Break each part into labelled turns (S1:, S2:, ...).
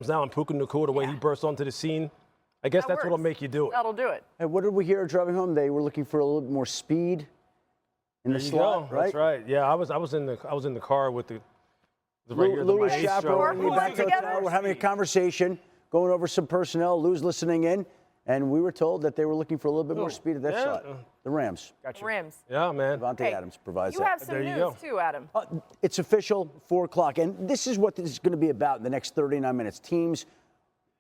S1: now in Puka Nacua, the way he burst onto the scene, I guess that's what'll make you do it.
S2: That'll do it.
S3: And what did we hear driving home? They were looking for a little bit more speed in the slot, right?
S1: That's right. Yeah, I was in the car with the right here.
S3: Lou's
S1: the
S3: chaperoning me back to the car. We're having a conversation, going over some personnel. Lou's listening in, and we were told that they were looking for a little bit more speed at that slot. The Rams.
S2: Gotcha. Rams.
S1: Yeah, man.
S3: Devontae Adams provides that.
S2: You have some news too, Adam.
S3: It's official, 4 o'clock, and this is what this is going to be about in the next 39 minutes. Teams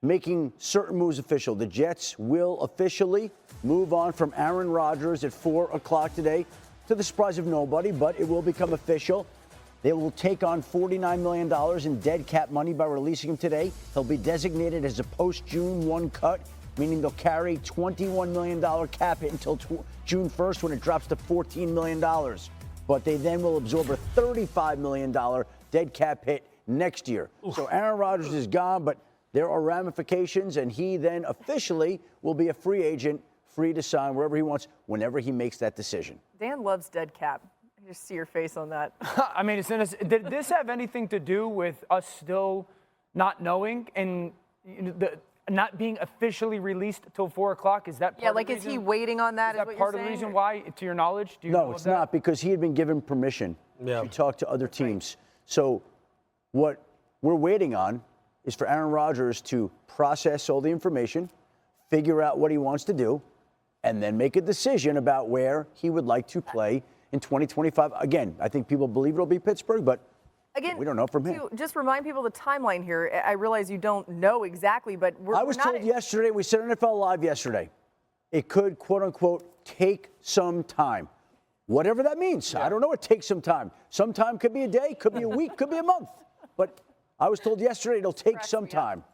S3: making certain moves official. The Jets will officially move on from Aaron Rodgers at 4 o'clock today, to the surprise of nobody, but it will become official. They will take on $49 million in dead cap money by releasing him today. He'll be designated as a post-June 1 cut, meaning they'll carry $21 million cap hit until June 1st when it drops to $14 million. But they then will absorb a $35 million dead cap hit next year. Oof. So Aaron Rodgers is gone, but there are ramifications, and he then officially will be a free agent, free to sign wherever he wants, whenever he makes that decision.
S2: Dan loves dead cap. I just see your face on that.
S4: I mean, did this have anything to do with us still not knowing and not being officially released till 4 o'clock? Is that part
S2: yeah,
S4: of
S2: like
S4: the
S2: is he waiting on that?
S4: Is that part of the reason why, to your knowledge? Do you
S3: no, it's not, because he had been given permission to talk to other teams. Right. So what we're waiting on is for Aaron Rodgers to process all the information, figure out what he wants to do, and then make a decision about where he would like to play in 2025. Again, I think people believe it'll be Pittsburgh, but again, we don't know from him.
S2: Just remind people the timeline here. I realize you don't know exactly, but
S3: I was told yesterday, we said NFL Live yesterday, it could, quote unquote, take some time. Whatever that means. Yeah. I don't know what takes some time. Some time could be a day, could be a week, could be a month. But I was told yesterday it'll take some time.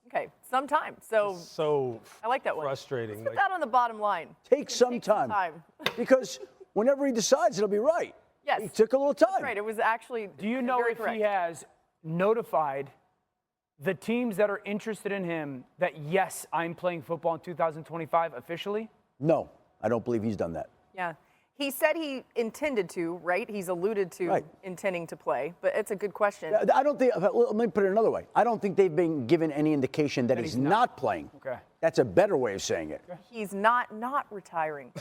S2: Okay, some time. So I like that one.
S1: Frustrating.
S2: Let's put that on the bottom line.
S3: Take some time. Because whenever he decides, it'll be right.
S2: Yes.
S3: He took a little time.
S2: That's right. It was actually.
S4: Do you know if he has notified the teams that are interested in him that, yes, I'm playing football in 2025 officially?
S3: No, I don't believe he's done that.
S2: Yeah. He said he intended to, right? He's alluded to intending to play, but it's a good question.
S3: I don't think, let me put it another way. I don't think they've been given any indication that he's not playing.
S4: Okay.
S3: That's a better way of saying it.
S2: He's not retiring.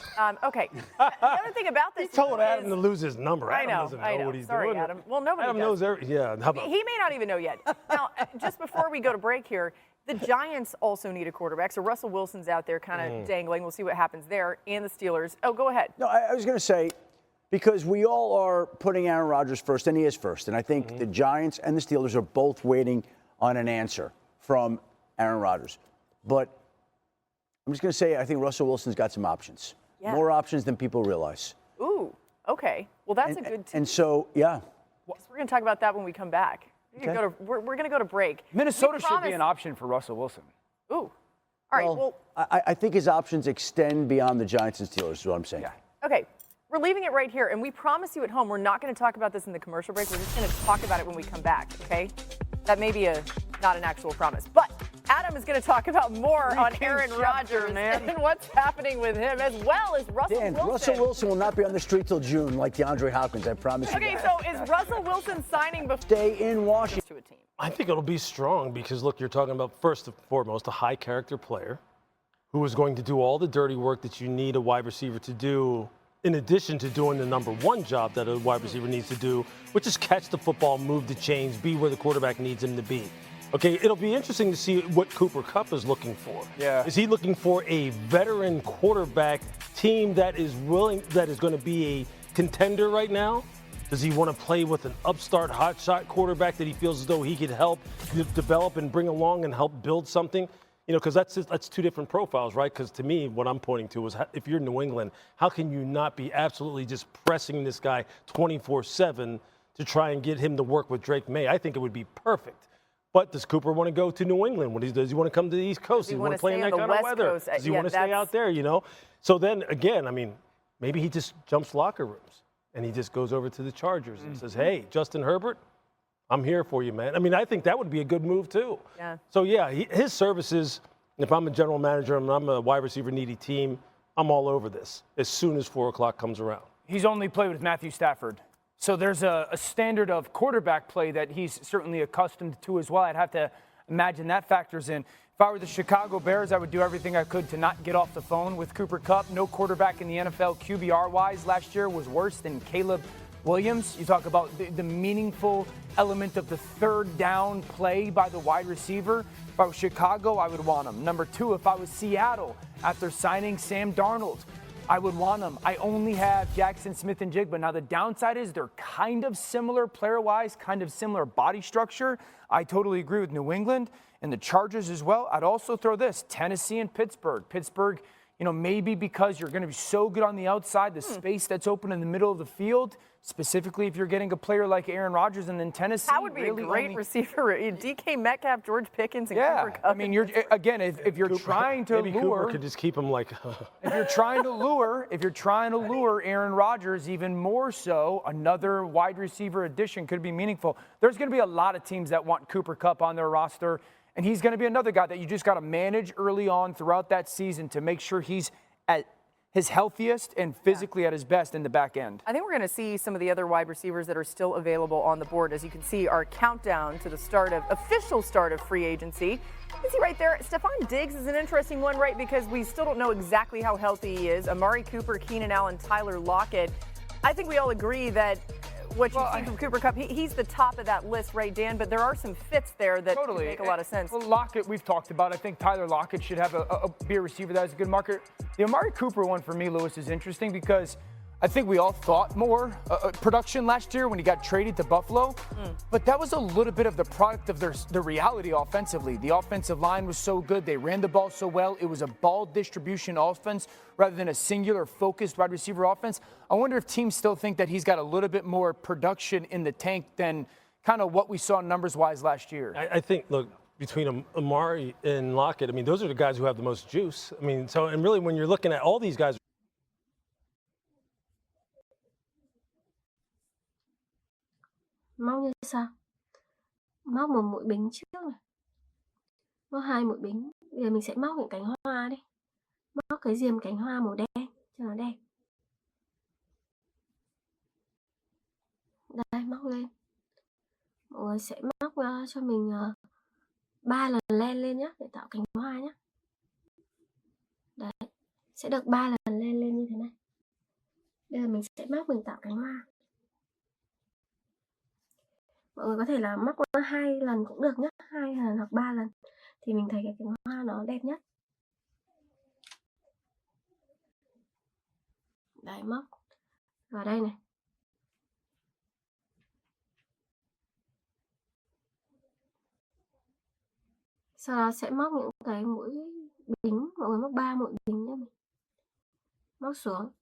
S2: Okay. The other thing about this
S1: he told Adam to lose his number.
S2: I know.
S1: Adam doesn't know what he's
S2: Sorry,
S1: doing.
S2: Adam. Well, nobody
S1: Adam
S2: does.
S1: knows yeah. How about?
S2: He may not even know yet. Now, just before we go to break here, the Giants also need a quarterback. So Russell Wilson's out there kind of dangling. We'll see what happens there. And the Steelers. Oh, go ahead.
S3: No, I was going to say, because we all are putting Aaron Rodgers first, and he is first. And I think the Giants and the Steelers are both waiting on an answer from Aaron Rodgers. But I'm just going to say, I think Russell Wilson's got some options. Yeah. More options than people realize.
S2: Ooh, okay. Well, that's a good team.
S3: And so, yeah.
S2: We're going to talk about that when we come back. We're going to go to break.
S4: Minnesota should be an option for Russell Wilson.
S2: Ooh. All right. Well,
S3: I think his options extend beyond the Giants and Steelers is what I'm saying.
S4: Yeah.
S2: Okay. We're leaving it right here, and we promise you at home we're not going to talk about this in the commercial break. We're just going to talk about it when we come back, okay? That may be not an actual promise. But Adam is going to talk about more on Aaron Rodgers and what's happening with him, as well as Russell Wilson.
S3: Russell Wilson will not be on the street till June like DeAndre Hopkins, I promise you.
S2: Okay, so is Russell Wilson signing before
S3: stay in Washington
S2: to a team?
S1: I think it'll be strong because, look, you're talking about, first and foremost, a high-character player who is going to do all the dirty work that you need a wide receiver to do, in addition to doing the number one job that a wide receiver needs to do, which is catch the football, move the chains, be where the quarterback needs him to be. Okay, it'll be interesting to see what Cooper Kupp is looking for.
S4: Yeah.
S1: Is he looking for a veteran quarterback team that is going to be a contender right now? Does he want to play with an upstart hotshot quarterback that he feels as though he could help develop and bring along and help build something? You know, because that's two different profiles, right? Because to me, what I'm pointing to is if you're New England, how can you not be absolutely just pressing this guy 24/7 to try and get him to work with Drake May? I think it would be perfect. But does Cooper want to go to New England? Does he want to come to the East Coast? Does he want to play in that kind of weather? Does he want to stay out there, you know? So then, again, I mean, maybe he just jumps locker rooms and he just goes over to the Chargers and says, hey, Justin Herbert, I'm here for you, man. I mean, I think that would be a good move, too.
S2: Yeah.
S1: So, yeah, his services, if I'm a general manager and I'm a wide receiver needy team, I'm all over this as soon as 4 o'clock comes around.
S4: He's only played with Matthew Stafford. So there's a standard of quarterback play that he's certainly accustomed to as well. I'd have to imagine that factors in. If I were the Chicago Bears, I would do everything I could to not get off the phone with Cooper Kupp. No quarterback in the NFL QBR-wise last year was worse than Caleb Williams. You talk about the meaningful element of the third down play by the wide receiver. If I was Chicago, I would want him. Number two, if I was Seattle, after signing Sam Darnold, I would want him. I only have Jackson Smith and Jigba. Now, the downside is they're kind of similar player-wise, kind of similar body structure. I totally agree with New England and the Chargers as well. I'd also throw this, Tennessee and Pittsburgh. Pittsburgh, maybe because you're going to be so good on the outside, the space that's open in the middle of the field, specifically if you're getting a player like Aaron Rodgers, and then Tennessee.
S2: That would be really a great receiver. DK Metcalf, George Pickens, and Cooper Kupp.
S4: I mean, if you're trying to
S1: maybe
S4: lure,
S1: Cooper could just keep him like.
S4: if you're trying to lure Aaron Rodgers even more so, another wide receiver addition could be meaningful. There's going to be a lot of teams that want Cooper Kupp on their roster. And he's going to be another guy that you just got to manage early on throughout that season to make sure he's at his healthiest and physically at his best in the back end.
S2: I think we're going to see some of the other wide receivers that are still available on the board. As you can see, our countdown to the official start of free agency. You can see right there, Stephon Diggs is an interesting one, right? Because we still don't know exactly how healthy he is. Amari Cooper, Keenan Allen, Tyler Lockett. I think we all agree that what you see from Cooper Kupp, he's the top of that list, right, Dan? But there are some fits there that make a lot of sense.
S4: Well, Lockett, we've talked about. I think Tyler Lockett should have be a receiver that has a good market. The Amari Cooper one for me, Lewis, is interesting because I think we all thought more production last year when he got traded to Buffalo. But that was a little bit of the product of the reality offensively. The offensive line was so good. They ran the ball so well. It was a ball distribution offense rather than a singular focused wide receiver offense. I wonder if teams still think that he's got a little bit more production in the tank than kind of what we saw numbers-wise last year.
S1: I think, look, between Amari and Lockett, I mean, those are the guys who have the most juice. I mean, and really when you're looking at all these guys,
S5: móc như sau, móc một mũi bính trước này, móc hai mũi bính. Bây giờ mình sẽ móc những cánh hoa đi, móc cái diềm cánh hoa màu đen cho nó đẹp. Đây, móc lên. Mọi người sẽ móc cho mình 3 lần len lên nhé, để tạo cánh hoa nhé. Đấy, sẽ được 3 lần len lên như thế này. Bây giờ mình sẽ móc mình tạo cánh hoa. Mọi người có thể là móc 2 lần cũng được nhé, 2 lần hoặc 3 lần thì mình thấy cái cánh hoa nó đẹp nhất. Đấy, móc vào đây này. Sau đó sẽ móc những cái mũi bính, mọi người móc 3 mũi bính nhé. Móc xuống